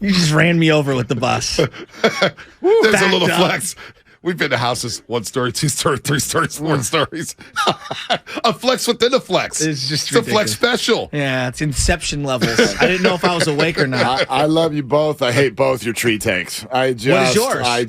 You just ran me over with the bus. There's a little flex. We've been to houses, 1 story, 2 story, 3 stories, 4 stories. A flex within a flex. It's a flex special. Yeah, it's Inception levels. I didn't know if I was awake or not. I love you both. I hate both your tree tanks. What is yours?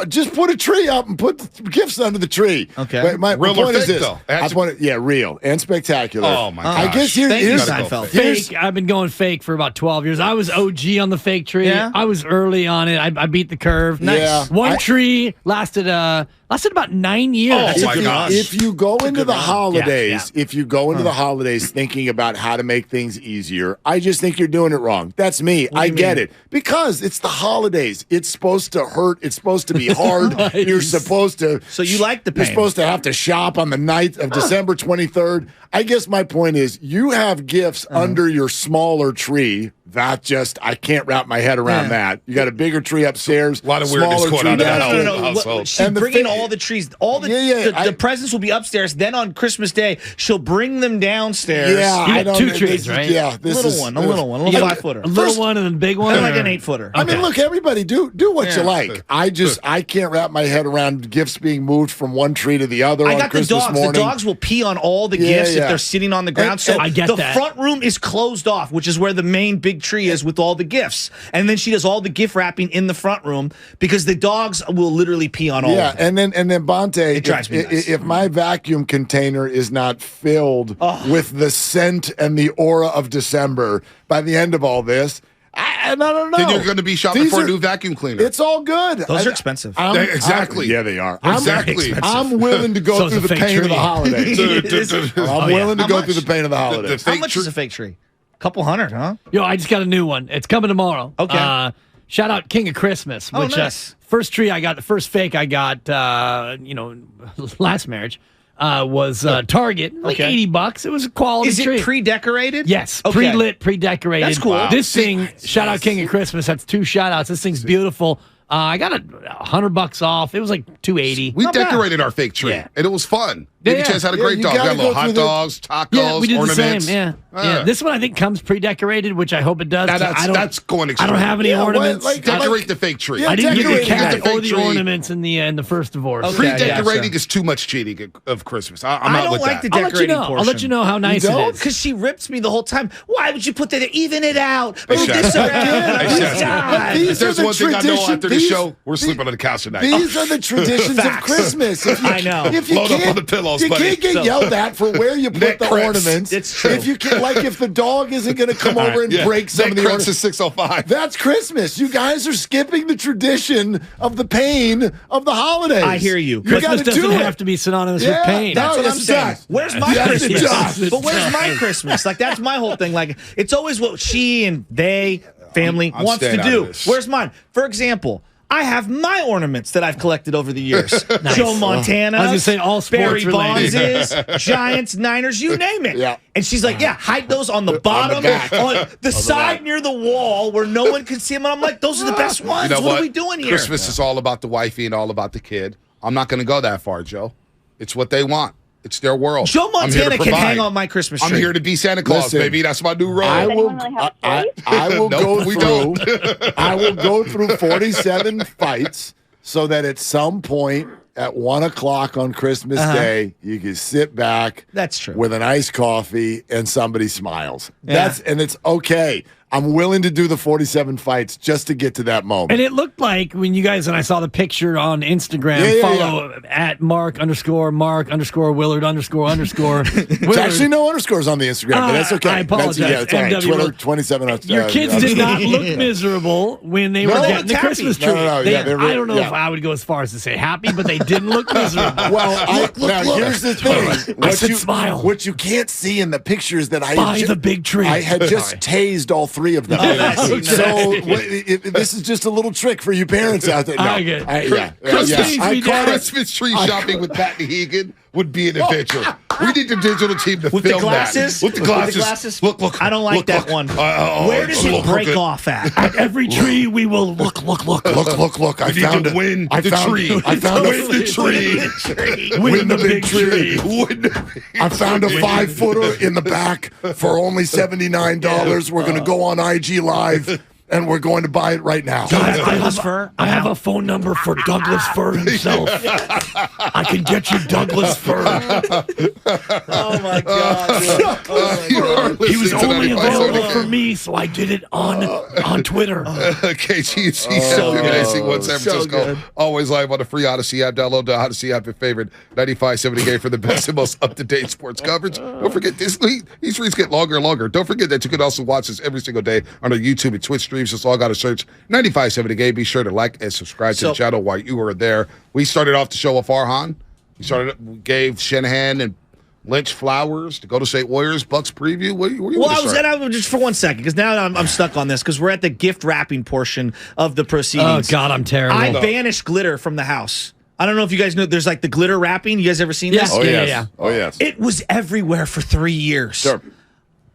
Just put a tree up and put the gifts under the tree. Okay. My Real point or is fake, this. though? Real and spectacular. Oh, my gosh. I guess Thank you, here's Seinfeld. Fake. I've been going fake for about 12 years. I was OG on the fake tree. Yeah? I was early on it. I beat the curve. Nice. Yeah. One tree lasted about 9 years. Oh, my gosh. If you go into the holidays, Yeah. if you go into the holidays thinking about how to make things easier, I just think you're doing it wrong. That's me. I get it. Because it's the holidays. It's supposed to hurt. It's supposed to be hard. You're supposed to. So you like the pain. You're supposed to have to shop on the night of December 23rd. I guess my point is you have gifts under your smaller tree. I can't wrap my head around that. You got a bigger tree upstairs. A lot of weirdness smaller going tree on in that downstairs. household. She's And the bringing thing- all the trees. The presents will be upstairs. Then on Christmas Day, she'll bring them downstairs. Yeah, You I got don't. 2 trees, right? Yeah, a little one, a little 5-footer. A little one and then a big one. I like or- an 8-footer. I mean, look, everybody do what you like. I can't wrap my head around gifts being moved from one tree to the other I on got the Christmas dogs. morning. The dogs will pee on all the gifts if they're sitting on the ground. So I get the that. front room is closed off, which is where the main big tree is with all the gifts. And then she does all the gift wrapping in the front room because the dogs will literally pee on all of them. and then Bonte, It drives me nuts. if my vacuum container is not filled with the scent and the aura of December by the end of all this, I don't know. Then you're going to be shopping These for a are- new vacuum cleaner. It's all good. Those are expensive. Exactly. Yeah, they are. Exactly. I'm willing to So go is through a the fake pain of tree. the holidays. I'm willing to How go much? through the pain of the holidays. How much is a fake tree? Couple hundred, huh? Yo, I just got a new one. It's coming tomorrow. Okay. Shout out King of Christmas. Oh, Which, nice. First tree I got, the first fake I got, last marriage, was Target. Like Okay. $80. It was a quality Is tree. it pre-decorated? Yes, Okay. pre-lit, pre-decorated. That's cool. Wow. This thing, shout out King of Christmas. That's 2 shout outs. This thing's beautiful. I got $100 off. It was like $280. We Not bad. decorated our fake tree, Yeah. and it was fun. Me and Yeah. Chance had a Yeah, great you dog. Got gotta a little go hot through the- dogs, tacos, Yeah, we did ornaments. the same. Yeah. This one I think comes pre-decorated, which I hope it does. Now 'cause that's going I extreme. don't have any Yeah, what, ornaments. like- Decorate the fake tree. Yeah, I didn't get the decorate- cat Get the or fake the tree. ornaments in the first divorce. Okay. Pre-decorating gotcha. is too much cheating of Christmas. I'm I not don't with like that. the I'll let you decorating know. portion. I'll let you know how nice it don't? is. Because she rips me the whole time. Why would you put that? Even it out. Move Shaq. this around. Hey, Oh, Shaq. God. These If there's are the one thing I know tradition- after this these- show, we're sleeping on the couch tonight. These are the traditions of Facts. Christmas. If you, I know. If you Load up can't, on the pillows, you buddy. can't get So- yelled at for where you put Neck the cramps. ornaments. It's true. If you can, like, if the dog isn't going to come over and Yeah. break some Neck of the cramps ornaments. is 605. That's Christmas. You guys are skipping the tradition of the pain of the holidays. I hear you. You Christmas got to doesn't do have it. to be synonymous Yeah, with pain. That's what yes, I'm it saying. does. Where's my Yes, it Christmas? does. But where's my Christmas? Like, that's my whole thing. Like, it's always what she and they, family, I'm wants to staying out do. of this. Where's mine? For example, I have my ornaments that I've collected over the years. Joe Montana. I was gonna say all sports Barry related. Bonds, Giants, Niners, you name it. Yeah. And she's like, yeah, hide those on the bottom, back. on the side near the wall where no one can see them. And I'm like, those are the best ones. You know what are we doing here? Christmas is all about the wifey and all about the kid. I'm not going to go that far, Joe. It's what they want. It's their world. Joe I'm here to Montana can provide. hang on my Christmas tree. I'm here to be Santa Claus, Listen, baby. That's my new role. I will. anyone really have a I, choice? I will Nope, go we through. don't. I will go through 47 fights so that at some point at 1 o'clock on Christmas Day, you can sit back. That's true. With an iced coffee and somebody smiles. Yeah. And it's okay. I'm willing to do the 47 fights just to get to that moment. And it looked like when you guys and I saw the picture on Instagram, Yeah, follow at Mark_Willard_. There's actually no underscores on the Instagram, but that's okay. I apologize. It's all right. MW Twitter 27. Your kids did not look miserable when they were No, getting the happy. Christmas tree. No, They- yeah, they were- I don't know yeah. if I would go as far as to say happy, but they didn't look miserable. Well, now here's the thing. I said smile. What you can't see in the pictures that I Buy the big tree. I had just tased all 3 of them. So this is just a little trick for you parents out there. No, I get it. Christmas, I call it- Christmas tree shopping with Pat Hegan would be an adventure. We need the digital team to With film the glasses? that. With the glasses. Look. I don't like look, that look. one. Oh, Where does it look, break look. off at? At every tree, we will look. Look! I We need found to it. win I the found, tree. I found Win the tree. Win the big tree. Win the I found a 5-footer in the back for only $79. We're gonna go on IG Live and we're going to buy it right now. Douglas fir? I have a phone number for Douglas Fir himself. I can get you Douglas Fir. Oh my God! He was only available for me, so I did it on Twitter. KGMZ-fm, one San So Francisco. good. Always live on the free Odyssey app. Download the Odyssey app, your favorite 95.7 game for the best and most up-to-date sports coverage. Don't forget, these reads get longer and longer. Don't forget that you can also watch us every single day on our YouTube and Twitch streams. Just log out and search 95.7 The Game. Be sure to like and subscribe to the channel while you are there. We started off the show with Farhan. We gave Shanahan and Lynch flowers to go to St. Warriors Bucks preview. I was just for 1 second because now I'm stuck on this because we're at the gift wrapping portion of the proceedings. Oh God, I'm terrible. I banished glitter from the house. I don't know if you guys know. There's like the glitter wrapping. You guys ever seen this? Oh, Yeah, yes. yeah. Oh, yes. It was everywhere for 3 years. Sure.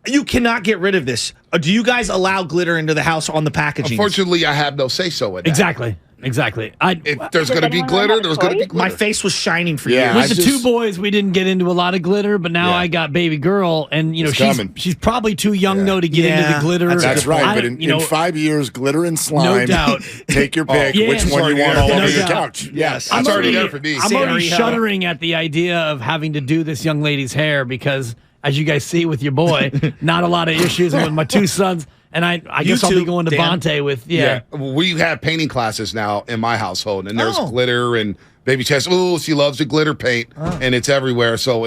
You cannot get rid of this. Do you guys allow glitter into the house on the packaging? Unfortunately, I have no say-so in that. Exactly. If there's going to be glitter, there's going to be glitter. My face was shining for Yeah, years. With the two boys, we didn't get into a lot of glitter, but now Yeah. I got baby girl, and It's coming. she's probably too young though to get into the glitter. That's right. But in 5 years, glitter and slime. No doubt. Take your pick. yeah. Which one you want No all over your doubt. couch? Yes. It's already there for me. I'm already Sanrio. shuddering at the idea of having to do this young lady's hair because, as you guys see with your boy, not a lot of issues with my two sons. And I guess I'll be too, going to Dan. Bonte with, We have painting classes now in my household, and there's Oh. glitter and baby chest. Oh, she loves the glitter paint, and it's everywhere. So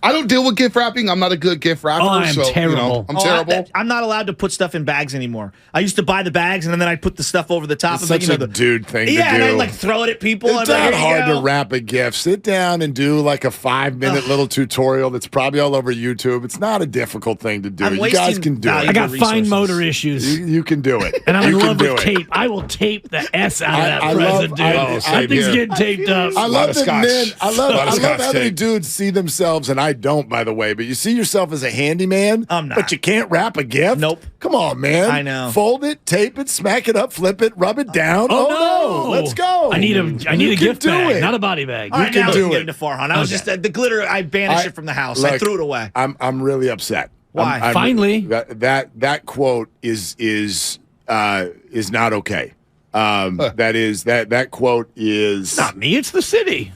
I don't deal with gift wrapping. I'm not a good gift wrapper. Oh, I'm so, terrible. I'm terrible. I'm not allowed to put stuff in bags anymore. I used to buy the bags and then I'd put the stuff over the top It's of it. such a dude thing to do. Yeah, and I'd like throw it at people. It's I'd be like, not "Here you hard go." to wrap a gift. Sit down and do like a 5-minute little tutorial that's probably all over YouTube. It's not a difficult thing to do. I'm You guys wasting can do value. I it. got fine resources. motor issues. You can do it. And I'm in You can love do with it. tape. I will tape the S out of that I present, love- dude. I- That same thing's here. getting taped up. I love of that scotch. men. I love Lot of scotch how many tape. dudes see themselves, and I don't, by the way. But you see yourself as a handyman. I'm not. But you can't wrap a gift. Nope. Come on, man. I know. Fold it, tape it, smack it up, flip it, rub it down. Oh, no! Let's go. I need a You can gift do bag, it. not a body bag. All right, can now do we can get it. into Farhan. I was Okay. just the glitter. I banished it from the house. I Look, threw it away. I'm really upset. Why? Finally. that quote is not okay. That quote is Not me, it's the city.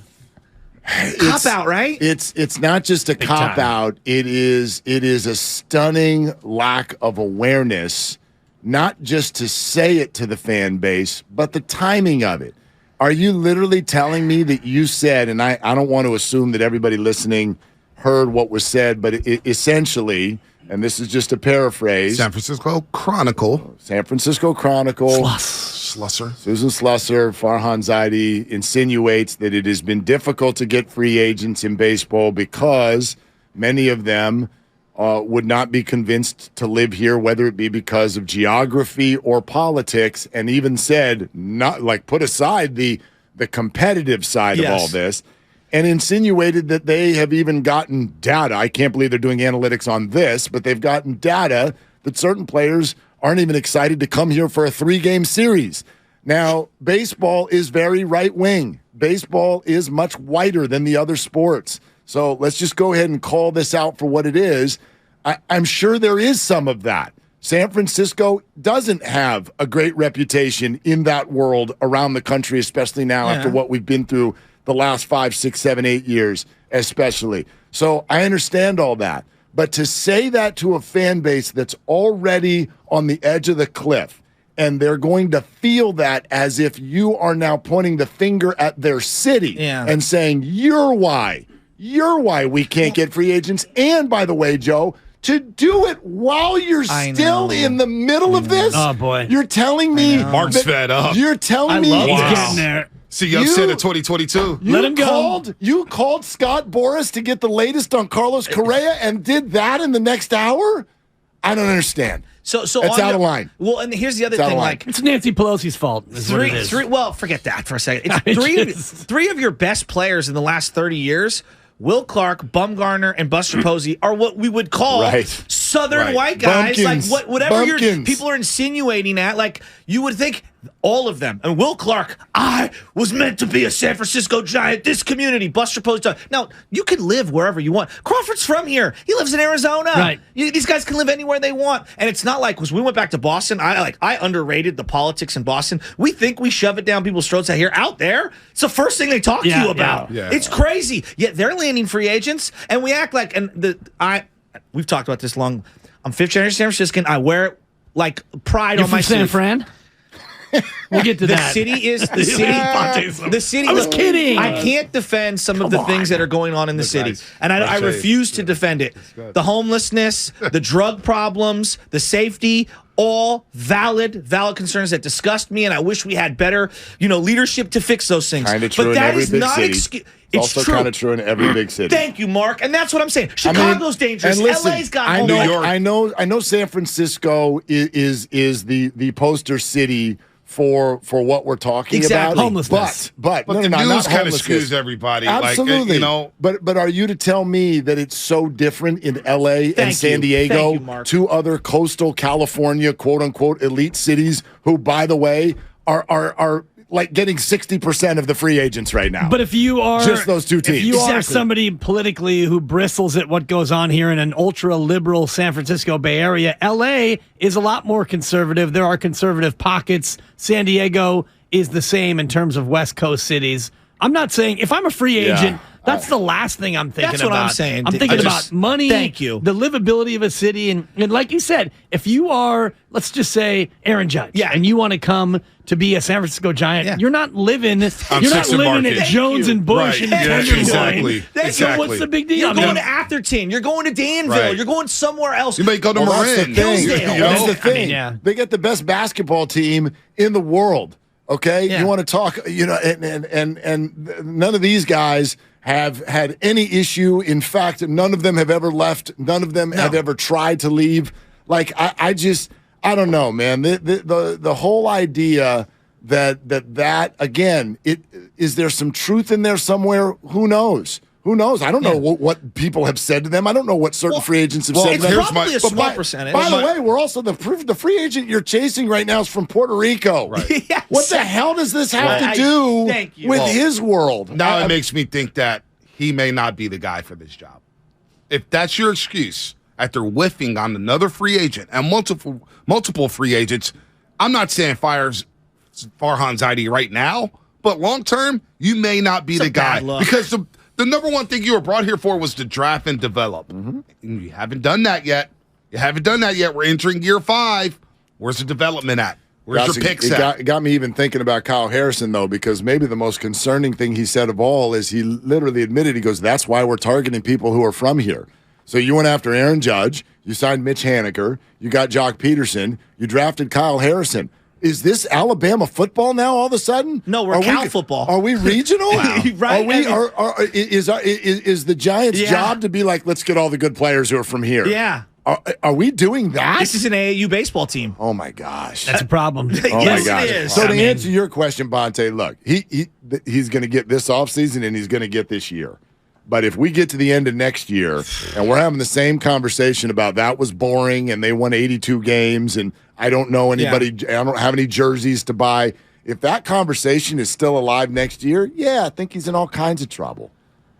Cop out, right? It's not just a cop time. out. It is a stunning lack of awareness, not just to say it to the fan base, but the timing of it. Are you literally telling me that you said, and I don't want to assume that everybody listening heard what was said, but essentially, and this is just a paraphrase, San Francisco Chronicle. Slusser. Susan Slusser, Farhan Zaidi insinuates that it has been difficult to get free agents in baseball because many of them would not be convinced to live here, whether it be because of geography or politics, and even said, not like put aside the competitive side of all this, and insinuated that they have even gotten data. I can't believe they're doing analytics on this, but they've gotten data that certain players aren't even excited to come here for a 3-game series. Now, baseball is very right-wing. Baseball is much whiter than the other sports. So let's just go ahead and call this out for what it is. I'm sure there is some of that. San Francisco doesn't have a great reputation in that world around the country, especially now after what we've been through the last 5, 6, 7, 8 years, especially. So I understand all that. But to say that to a fan base that's already on the edge of the cliff, and they're going to feel that as if you are now pointing the finger at their city and saying, you're why we can't get free agents. And by the way, Joe, to do it while you're still in the middle of this. Oh, boy. You're telling me Mark's fed up. You're telling me He's getting there. See you upset at 2022. Let him go. You called Scott Boras to get the latest on Carlos Correa and did that in the next hour? I don't understand. So it's out of line. Well, and here's the other It's out of thing. line. Like It's Nancy Pelosi's fault. Is what it is. well, forget that for a second. It's three of your best players in the last 30 years. Will Clark, Bumgarner, and Buster Posey are what we would call Southern Right. white guys, Bumpkins. like whatever Bumpkins. people are insinuating at, like you would think all of them. And Will Clark, I was meant to be a San Francisco Giant. This community, Buster Posey. Now you can live wherever you want. Crawford's from here. He lives in Arizona. Right. These guys can live anywhere they want. And it's not like, because we went back to Boston, I underrated the politics in Boston. We think we shove it down people's throats out there. It's the first thing they talk to you about. Yeah. It's crazy. Yet they're landing free agents, and we act like, we've talked about this long. I'm fifth generation San Franciscan. I wear it like pride You're on my from San sleeve. Fran? We'll get to The that. city is the city. The city. I was kidding. I can't defend some of the things that are going on in the city, nice. and I Nice shave. refuse to defend it. good. The homelessness, the drug problems, the safety. All valid concerns that disgust me, and I wish we had better, leadership to fix those things. Kind of true but in that every is big not city. excuse. It's also kind of true in every big city. Thank you, Mark, and that's what I'm saying. Chicago's dangerous. And listen, LA's got I homeless. know, I know. San Francisco is the poster city for what we're talking Exactly. about. Homelessness. But But the not news kind of homelessness. skews everybody. Absolutely. Like, But are you to tell me that it's so different in L.A. and Thank San you. Diego, Thank you, Mark. two other coastal California quote unquote elite cities, who, by the way, are like getting 60% of the free agents right now? But if you are Just those two teams. if you are Exactly. somebody politically who bristles at what goes on here in an ultra liberal San Francisco Bay Area, LA is a lot more conservative. There are conservative pockets. San Diego is the same in terms of West Coast cities. I'm not saying if I'm a free agent, that's the last thing I'm thinking That's about. what I'm saying. I'm thinking I about just- money, thank you. the livability of a city, and like you said, if you are, let's just say Aaron Judge, Yeah. and you want to come to be a San Francisco Giant, Yeah. you're not living. You're not Sixth and living Market. at Jones and Bush Right. and Yeah, Tenderloin. exactly. Thank you. So Exactly. what's the big deal? You're I mean, going to Atherton. You're going to Danville. Right. You're going somewhere else. You may go to Well, that's the Marin. thing. Hillsdale. That's know? the thing. I mean, yeah. They get the best basketball team in the world. Okay, Yeah. you want to talk, and none of these guys have had any issue. In fact, none of them have ever left. None of them have ever tried to leave. Like I don't know, man. The whole idea that again, is there some truth in there somewhere? Who knows? Who knows? I don't know what people have said to them. I don't know what certain free agents have said it's to them. probably a But small percentage. By the way, we're also the free agent you're chasing right now is from Puerto Rico. Right. Yes. What the hell does this have Well, to do thank you. with Well, his world? Now it makes me think that he may not be the guy for this job. If that's your excuse after whiffing on another free agent and multiple free agents, I'm not saying fires Farhan Zaidi right now, but long term, you may not be It's a the guy bad look. because the number one thing you were brought here for was to draft and develop. And you haven't done that yet. We're entering year 5. Where's the development at? Where's your picks at? It got me even thinking about Kyle Harrison, though, because maybe the most concerning thing he said of all is he literally admitted, he goes, that's why we're targeting people who are from here. So you went after Aaron Judge, you signed Mitch Haniker, you got Jock Peterson, you drafted Kyle Harrison. Is this Alabama football now all of a sudden? No, we're Cal football. Are we regional? Right? Are we? Is the Giants' Yeah. job to be like, let's get all the good players who are from here? Yeah. Are we doing that? This is an AAU baseball team. Oh my gosh. that's a problem. Oh Yes, my gosh. it is. So I to mean- answer your question, Bonte, look, he's going to get this offseason and he's going to get this year. But if we get to the end of next year and we're having the same conversation about that was boring and they won 82 games and I don't know anybody, I don't have any jerseys to buy. If that conversation is still alive next year, yeah, I think he's in all kinds of trouble.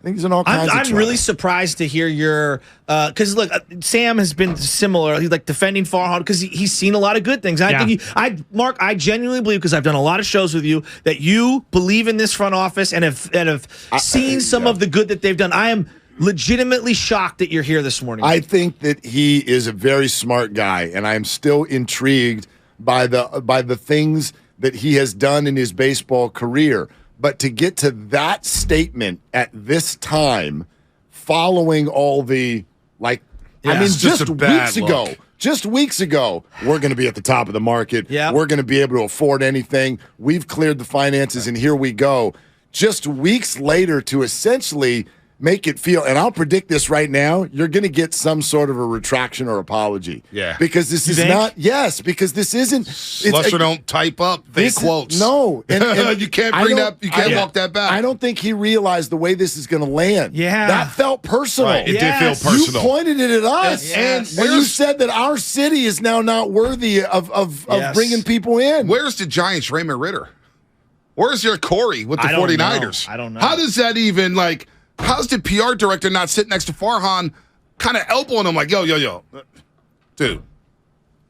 I'm I'm really surprised to hear your because look, Sam has been similar. He's like defending Farhan because he's seen a lot of good things. I think Mark, I genuinely believe because I've done a lot of shows with you that you believe in this front office and have seen some of the good that they've done. I am legitimately shocked that you're here this morning. I think that he is a very smart guy, and I am still intrigued by the things that he has done in his baseball career. But to get to that statement at this time, following all the it's just a bad just weeks ago, we're going to be at the top of the market. Yeah. We're going to be able to afford anything. We've cleared the finances, and here we go. Just weeks later, to essentially make it feel, and I'll predict this right now, you're going to get some sort of a retraction or apology. Yeah. Because this is not, yes, because this isn't. Slusher don't type up fake quotes. No. And you can't bring that, you can't walk that back. I don't think he realized the way this is going to land. Yeah. That felt personal. Right. It did feel personal. You pointed it at us. Yes. And when you said that our city is now not worthy of bringing people in. Where's the Giants' Raymond Ritter? Where's your Corey with the 49ers? I don't know. How does that even, like, how's the PR director not sitting next to Farhan kind of elbowing him like, yo, dude,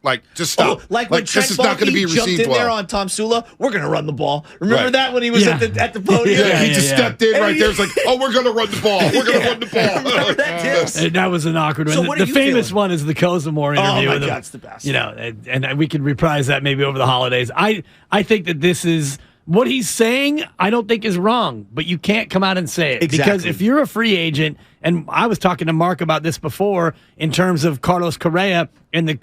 like, just stop. Oh, like when this is not going to be jumped received in well. there on Tom Sula, we're going to run the ball. Remember Right. that when he was at the podium? He just stepped in right there. It's like, oh, we're going to run the ball. We're going to run the ball. Remember that, Dibs? And that was an awkward one. So what The are you famous feeling? one is the Kozimor interview. Oh, my with him. God, it's the best. You know, and we could reprise that maybe over the holidays. I think that this is what he's saying. I don't think is wrong, but you can't come out and say it because Exactly. if you're a free agent, and I was talking to Mark about this before in terms of Carlos Correa and the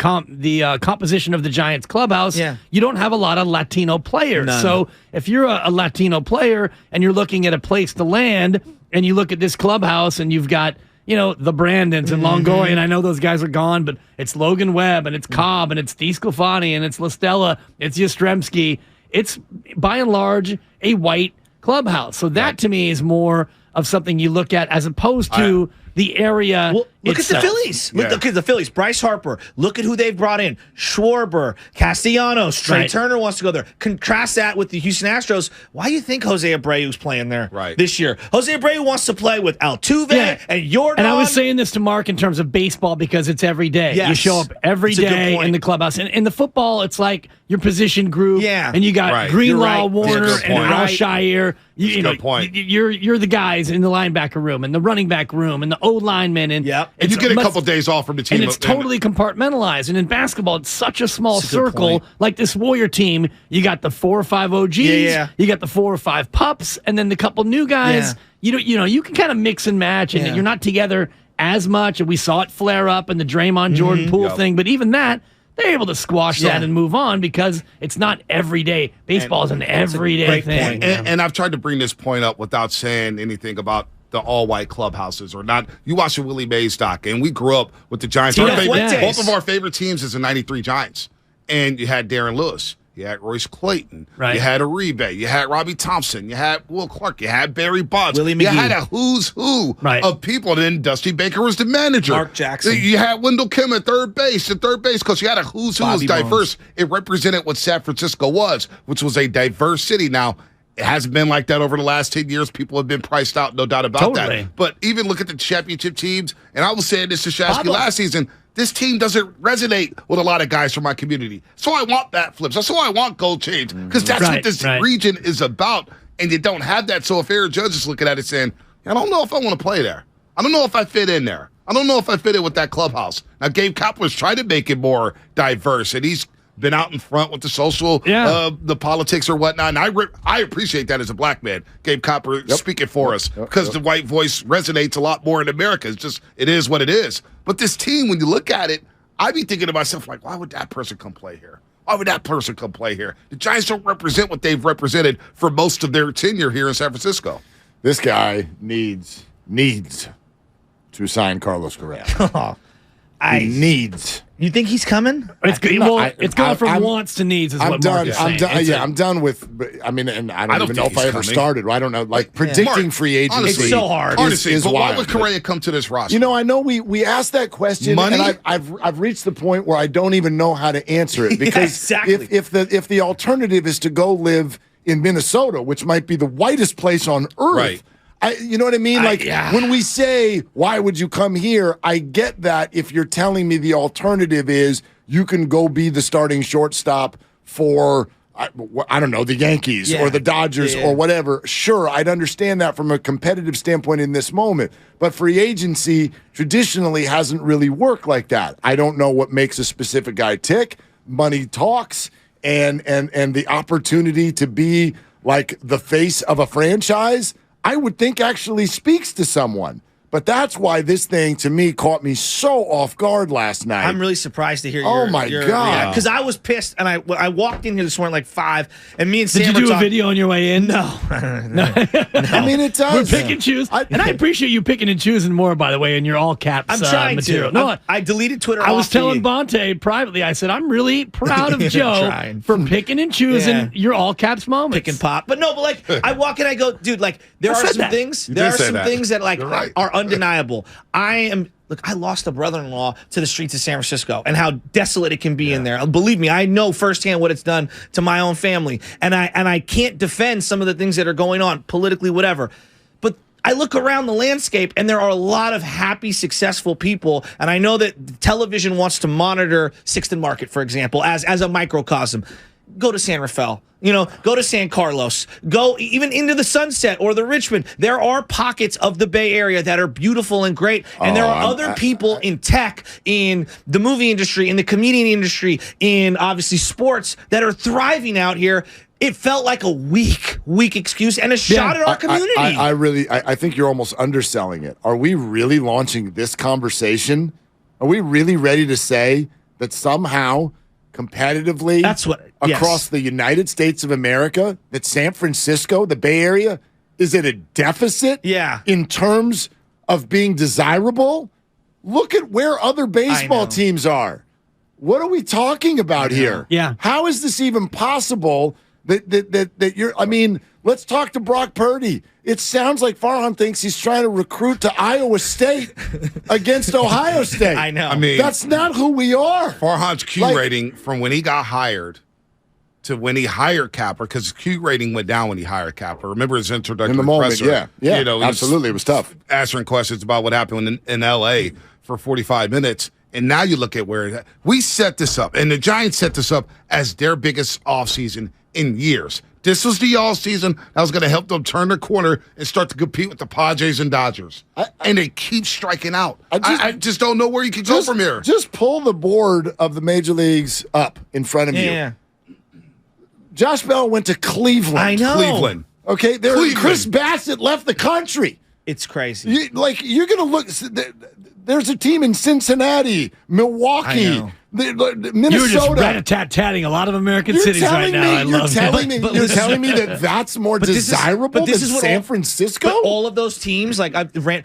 composition of the Giants clubhouse. Yeah. You don't have a lot of Latino players, None. so if you're a Latino player and you're looking at a place to land, and you look at this clubhouse and you've got, you know, the Brandons and Longoria, and I know those guys are gone, but it's Logan Webb and it's Cobb and it's DeSclafani and it's LaStella, it's Yastrzemski. It's by and large a white clubhouse. So that to me is more of something you look at as opposed to the area. Well, look itself. at the Phillies. Look at the Phillies. Bryce Harper. Look at who they've brought in. Schwarber, Castellanos, Trey Right. Turner wants to go there. Contrast that with the Houston Astros. Why do you think Jose Abreu's playing there this year? Jose Abreu wants to play with Altuve and Jordan. And I was saying this to Mark in terms of baseball because it's every day. Yes. You show up every It's a good day point. in the clubhouse. And in the football, it's like your position group. Yeah. And you got Right. Greenlaw, You're right. Warner, That's a good and point. Al Right. Shire. You a know, good point. You're the guys in the linebacker room and the running back room and the O linemen. And Yep. And you it's get a much- couple days off from the team. And it's totally compartmentalized. And in basketball, it's such a small That's a good circle. point. Like this Warrior team, you got the 4 or 5 OGs, Yeah. you got the 4 or 5 pups, and then the couple new guys. You can kind of mix and match, and you're not together as much. And we saw it flare up in the Draymond Jordan Poole thing. But even that, they're able to squash that and move on because it's not every day. Baseball is an everyday great thing. point. And I've tried to bring this point up without saying anything about the all-white clubhouses or not. You watch the Willie Mays doc, and we grew up with the Giants. Tino Our favorite, Fuentes. both of our favorite teams is the '93 Giants. And you had Darren Lewis. You had Royce Clayton. Right. You had Uribe. You had Robbie Thompson. You had Will Clark. You had Barry Bonds. Willie You McGee. had a who's who of people. And then Dusty Baker was the manager. Mark Jackson. You had Wendell Kim at third base, because you had a who's who was Bobby diverse. It represented what San Francisco was, which was a diverse city. Now, it hasn't been like that over the last 10 years. People have been priced out, no doubt about Totally. that. But even look at the championship teams, and I was saying this to Shasky Pablo. last season, this team doesn't resonate with a lot of guys from my community. So I want bat flips. That's why I want gold chains, because that's what this region is about, and you don't have that. So if Aaron Judge is looking at it saying, I don't know if I want to play there. I don't know if I fit in there. I don't know if I fit in with that clubhouse. Now, Gabe Kapler's trying to make it more diverse, and he's been out in front with the social, the politics or whatnot. And I appreciate that as a black man. Gabe Copper speaking for us because the white voice resonates a lot more in America. It's just, it is what it is. But this team, when you look at it, I be thinking to myself, like, why would that person come play here? Why would that person come play here? The Giants don't represent what they've represented for most of their tenure here in San Francisco. This guy needs to sign Carlos Correa. He needs. You think he's coming? It's going from wants to needs. Is I'm what done. Mark is saying. I'm done with. I mean, and I don't even know if I ever started. I don't know. Like predicting Mark, free agency. honestly, It's so hard. Honestly, is but why wild. would Correa come to this roster? You know, I know we asked that question, Money? and I've reached the point where I don't even know how to answer it because exactly. if the alternative is to go live in Minnesota, which might be the whitest place on earth. Right. You know what I mean? Like when we say, why would you come here? I get that if you're telling me the alternative is you can go be the starting shortstop for, I don't know, the Yankees or the Dodgers or whatever. Sure, I'd understand that from a competitive standpoint in this moment. But free agency traditionally hasn't really worked like that. I don't know what makes a specific guy tick. Money talks and the opportunity to be like the face of a franchise, I would think actually speaks to someone. But that's why this thing, to me, caught me so off guard last night. I'm really surprised to hear Oh, my God. because I was pissed, and I walked in here this morning like 5, and me and Sam Did were you do a talking. video on your way in? No. I mean, it does. We're pick and choose. And I appreciate you picking and choosing more, by the way, in your all caps I'm trying material. to. No, I deleted Twitter. I was off telling the- Bonte privately, I said, I'm really proud of Joe Trying. for picking and choosing Yeah. your all caps moments. pick and pop. But no, but like I walk in, I go, dude, like there I are said some that. things. You There did are say some that. things that like You're right. are undeniable. I lost a brother-in-law to the streets of San Francisco and how desolate it can be in there. Believe me, I know firsthand what it's done to my own family. And I can't defend some of the things that are going on politically, whatever. But I look around the landscape and there are a lot of happy, successful people. And I know that television wants to monitor Sixth and Market, for example, as a microcosm. Go to San Rafael. Go to San Carlos. Go even into the Sunset or the Richmond. There are pockets of the Bay Area that are beautiful and great. And there are other people in tech, in the movie industry, in the comedian industry, in obviously sports that are thriving out here. It felt like a weak excuse and a shot at our community. I think you're almost underselling it. Are we really launching this conversation? Are we really ready to say that somehow competitively That's what- yes. across the United States of America, that San Francisco, the Bay Area, is at a deficit Yeah. in terms of being desirable? Look at where other baseball know. teams are. What are we talking about here? Yeah. How is this even possible that you're, I mean, let's talk to Brock Purdy. It sounds like Farhan thinks he's trying to recruit to Iowa State against Ohio State. I know. I mean, That's not who we are. Farhan's Q Like- rating from when he got hired to when he hired Capper, because his Q rating went down when he hired Capper. Remember his introductory In the moment, presser? yeah, he was absolutely. It was tough. answering questions about what happened in L.A. for 45 minutes. And now you look at where we set this up, and the Giants set this up as their biggest offseason in years. This was the offseason that was going to help them turn the corner and start to compete with the Padres and Dodgers. And they keep striking out. I just don't know where you can go from here. Just pull the board of the major leagues up in front of you. Yeah. Josh Bell went to Cleveland. I know. Cleveland. Okay, Cleveland. Chris Bassett left the country. It's crazy. You're going to look. There's a team in Cincinnati, Milwaukee, Minnesota. You were just rat-a-tat-tatting a lot of American cities right now. I You're love telling me, But you're listen- telling me that that's more But this is- desirable but this than is what San all- Francisco? But all of those teams, like I've ran,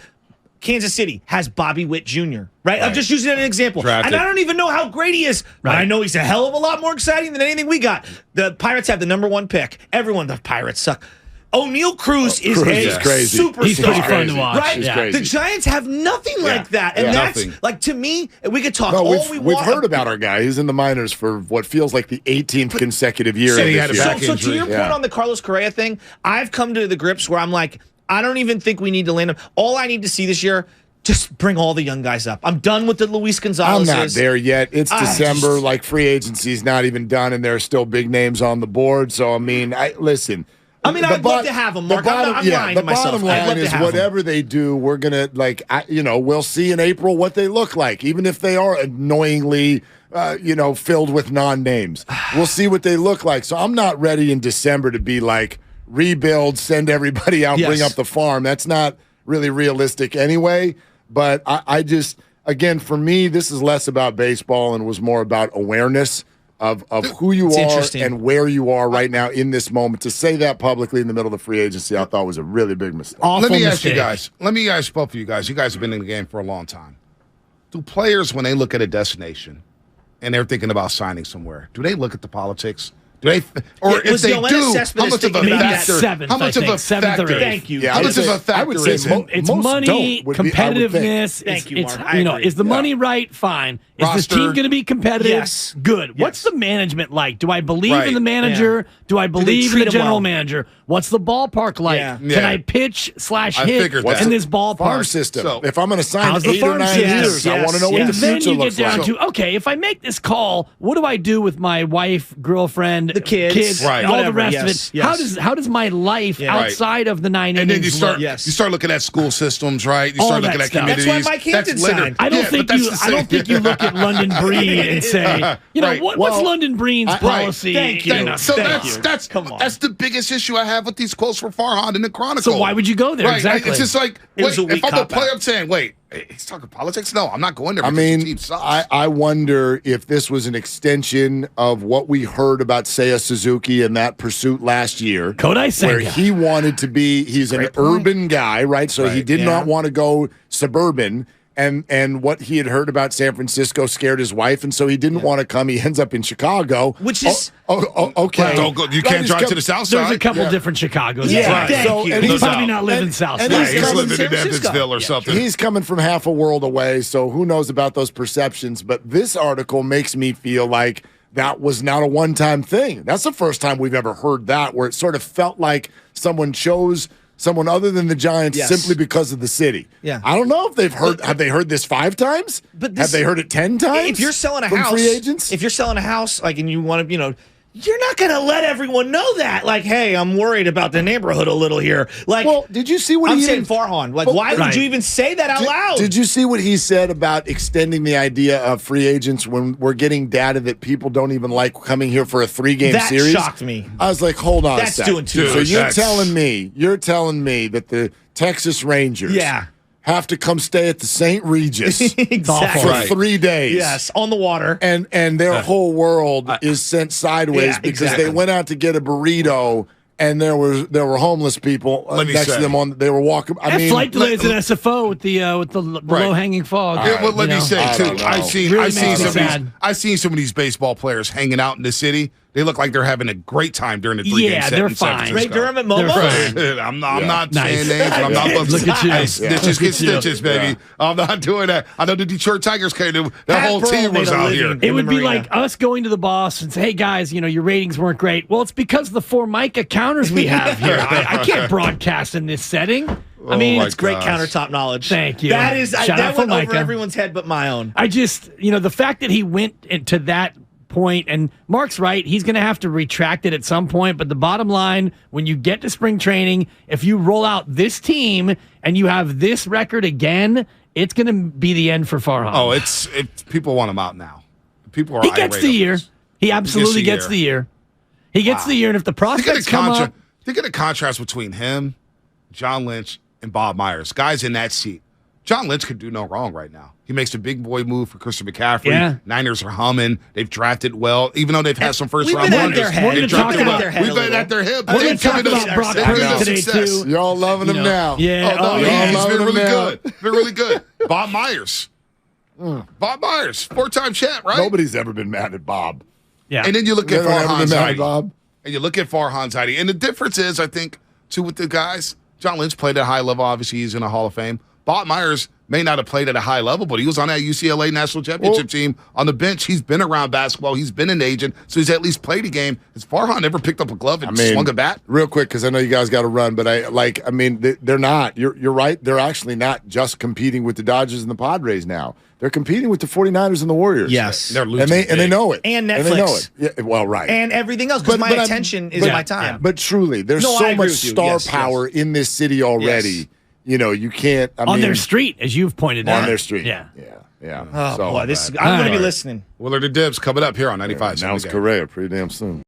Kansas City has Bobby Witt Jr. Right? I'm just using that as an example, Drafted. and I don't even know how great he is. But Right. I know he's a hell of a lot more exciting than anything we got. The Pirates have the #1 pick. The Pirates suck. O'Neal Cruz is Cruz a is crazy. superstar. He's pretty fun to watch. Right? Yeah. crazy. The Giants have nothing like that, and Yeah. that's Nothing. like to me. We could talk No, all we've we want. heard about our guy. He's in the minors for what feels like the 18th consecutive year. So of he this had a year. back So to injury. your point Yeah. on the Carlos Correa thing, I've come to the grips where I'm like, I don't even think we need to land him. All I need to see this year, just bring all the young guys up. I'm done with the Luis I'm Gonzalez. not there yet. It's I December. just- Like free agency's not even done, and there are still big names on the board. So I mean, listen. I'd love to have him, Mark. I'm lying the to myself. bottom I'd love line to is have him. whatever they do, we're gonna we'll see in April what they look like, even if they are annoyingly, filled with non-names. We'll see what they look like. So I'm not ready in December to be like rebuild, send everybody out, Yes. bring up the farm. That's not really realistic anyway. But I just, again, for me, this is less about baseball and was more about awareness of who you It's are interesting. and where you are right now in this moment. To say that publicly in the middle of the free agency, I thought was a really big mistake. Let me ask you mistake. guys. Let me ask both of you guys. You guys have been in the game for a long time. Do players, when they look at a destination and they're thinking about signing somewhere, do they look at the politics? Do they, or Yeah, if was they Yoenis do, Cespedes how much of a thinking about factor? that? Seventh, how much I of a think, seventh or factor? eighth. Thank you. Yeah, How I much would of a say- I factor would say is mo- it? It's most money, don't, would be- I would think. competitiveness. Thank you, it's, Mark. I agree. is the Yeah. money right? Fine. Is Roster. the team going to be competitive? Yes. Good. What's the management like? Do I believe Right. in the manager? Do I believe in treat the him general well? manager? What's the ballpark like? Yeah. Can Yeah. I pitch / I hit figured in that. this ballpark? Farm system. So- If I'm going to sign How's the 8 or farm 9 system? years, I want to know what Yes. the Then future you get looks down like. to, okay, if I make this call, what do I do with my wife, girlfriend, and the kids, right. all whatever, the rest yes, of it. How does my life outside of the 9 And innings then you start look? you start looking at school systems, right? You All start that looking at stuff. communities. That's why Mike Hampton signed. I don't Yeah, think but you. that's the I don't same. think you look at London Breed and say, Right. what's London Breed's policy? Thank you. You know, So Thank you. that's Come on. that's the biggest issue I have with these quotes from Farhan in the Chronicle. So why would you go there? Right. Exactly. It's just like, It was a wait, weak if I'm a cop-out. player, I'm saying, wait, he's talking politics? No, I'm not going there. I because the mean, team sucks. I wonder if this was an extension of what we heard about Seiya Suzuki and that pursuit last year. Kodai where Senga. he wanted to be, he's an urban guy, right? So he did not want to go suburban. And what he had heard about San Francisco scared his wife, and so he didn't want to come. He ends up in Chicago. Which is okay. Don't go, you can't drive to the south side. There's a couple different Chicagos. Yeah, Right. thank So- you. and He's he's probably not living south and side. he's He's coming living from in San Francisco. Evansville or Yeah. something. He's coming from half a world away, so who knows about those perceptions. But this article makes me feel like that was not a one-time thing. That's the first time we've ever heard that, where it sort of felt like someone chose someone other than the Giants Yes. simply because of the city. Yeah. I don't know if they've heard. Have they heard this 5 times? But have they heard it 10 times? If you're selling a from house, free agents, if you're selling a house, like, and you want to, you're not going to let everyone know that. Like, hey, I'm worried about the neighborhood a little here. Like, well, did you see what I'm he saying did? Farhan. Like, But- why would Right. you even say that out loud? Did you see what he said about extending the idea of free agents when we're getting data that people don't even like coming here for a 3-game That series? shocked me. I was like, hold on That's a second. doing too So much. you're That's- telling me that the Texas Rangers have to come stay at the St. Regis Exactly. for Right. 3 days. Yes, on the water. And their whole world is sent sideways Yeah, because exactly. they went out to get a burrito and there were homeless people Let me next say. to them they were walking. I mean, flight delays in SFO with the low hanging fog. Yeah, well, let me say I too. don't know. I've seen Really makes me some of sad. these. I've seen some of these baseball players hanging out in the city. They look like they're having a great time during the 3-game Yeah, set they're in San fine. Ray Francisco. Durham at They're Momo? fine. I'm not Nice. saying names, but I'm not looking. Look at you. Hey, stitches get Look at you. stitches, baby. I'm not doing that. I know the Detroit Tigers came to. Their Pat whole Pearl team made was a out living. here. In It would the be marina. like us going to the boss and say, hey, guys, your ratings weren't great. Well, it's because of the Formica counters we have here. I can't broadcast in this setting. I mean, my It's great gosh. countertop knowledge. Thank you. That is Shout out that went over Formica. everyone's head but my own. I just, the fact that he went into that point, and Mark's right, he's going to have to retract it at some point. But the bottom line, when you get to spring training, if you roll out this team and you have this record again, it's going to be the end for Farhan. Oh, it's people want him out now. People are. he gets irate the over year. this. He absolutely Gets gets the the year. He gets the year, and if the Think of prospects the come up, Think of the contrast between him, John Lynch, and Bob Myers. Guys in that seat. John Lynch could do no wrong right now. He makes a big boy move for Christian McCaffrey. Yeah. Niners are humming. They've drafted well, even though they've had some first We've round been at wonders. their head. We're gonna They've talk drafted about well. their We've head a been at their hip. we're going They've to talk given us- about Brock they've Purdy given us today, success. too. y'all loving him now. Yeah. Oh, no, y'all he's loving been him really now. good. Been really good. Bob Myers. Bob Myers, 4-time champ, right? Nobody's ever been mad at Bob. Yeah. And then you look at Never ever Farhan been mad at Zaidi. Bob. And you look at Farhan Zaidi. And the difference is, I think, too, with the guys, John Lynch played at a high level. Obviously, he's in a Hall of Fame. Bob Myers may not have played at a high level, but he was on that UCLA national championship team on the bench. He's been around basketball. He's been an agent, so he's at least played a game. Has Farhan ever picked up a glove and swung a bat? Real quick, because I know you guys got to run, but they're not. You're right. They're actually not just competing with the Dodgers and the Padres now. They're competing with the 49ers and the Warriors. Yes. They're losing. And they know it. And they know Netflix. it. Yeah, well, right. And everything else, because my I'm- attention is but- my time. But truly, there's No, I so agree much with you. star Yes, power in this city already. Yes. You can't. on their street, as you've pointed out. on their street. Yeah. Yeah. Oh, So, boy, I'm going to be Alright. listening. Willard and Dibs coming up here on 95. Sounds Correa pretty damn soon.